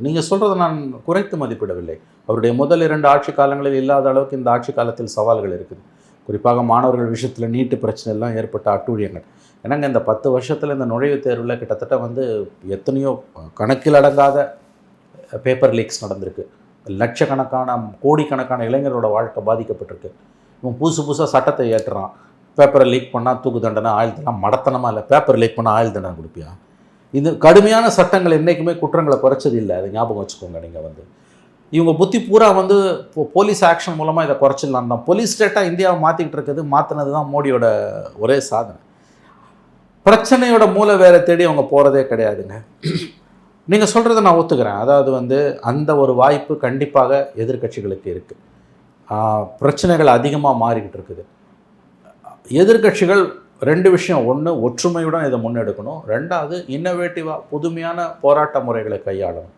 நீங்கள் சொல்கிறத நான் குறைத்து மதிப்பிடவில்லை. அவருடைய முதல் 2 ஆட்சி காலங்களில் இல்லாத அளவுக்கு இந்த ஆட்சி காலத்தில் சவால்கள் இருக்குது. குறிப்பாக மாணவர்கள் விஷயத்தில் நீட்டு பிரச்சனை எல்லாம் ஏற்பட்ட அட்டூழியங்கள். ஏன்னாங்க இந்த 10 வருஷத்தில் இந்த நுழைவுத் தேர்வில் கிட்டத்தட்ட எத்தனையோ கணக்கில் அடங்காத பேப்பர் லீக்ஸ் நடந்திருக்கு. லட்சக்கணக்கான கோடிக்கணக்கான இளைஞர்களோட வாழ்க்கை பாதிக்கப்பட்டிருக்கு. இவன் புதுசாக சட்டத்தை ஏற்றுறான். பேப்பரை லீக் பண்ணால் தூக்கு தண்டனை, ஆயுள் தண்டனை. மடத்தனமாக இல்லை, பேப்பர் லீக் பண்ணால் ஆயுள் தண்டனை கொடுப்பியா? இது கடுமையான சட்டங்கள் என்றைக்குமே குற்றங்களை குறைச்சது இல்லை. அதை ஞாபகம் வச்சுக்கோங்க. நீங்கள் இவங்க புத்தி பூரா போலீஸ் ஆக்ஷன் மூலமாக இதை குறைச்சிடலாம் தான். போலீஸ் ஸ்டேட்டாக இந்தியாவை மாற்றிக்கிட்டு இருக்குது. மாற்றினது தான் மோடியோட ஒரே சாதனை. பிரச்சனையோட மூளை வேறு தேடி அவங்க போகிறதே கிடையாதுங்க. நீங்கள் சொல்கிறத நான் ஒத்துக்கிறேன். அதாவது அந்த ஒரு வாய்ப்பு கண்டிப்பாக எதிர்க்கட்சிகளுக்கு இருக்குது. பிரச்சனைகள் அதிகமாக மாறிக்கிட்டு இருக்குது. எதிர்க்கட்சிகள் 2 விஷயம். ஒன்று, ஒற்றுமையுடன் இதை முன்னெடுக்கணும். 2வது, இன்னோவேட்டிவாக புதுமையான போராட்ட முறைகளை கையாளணும்.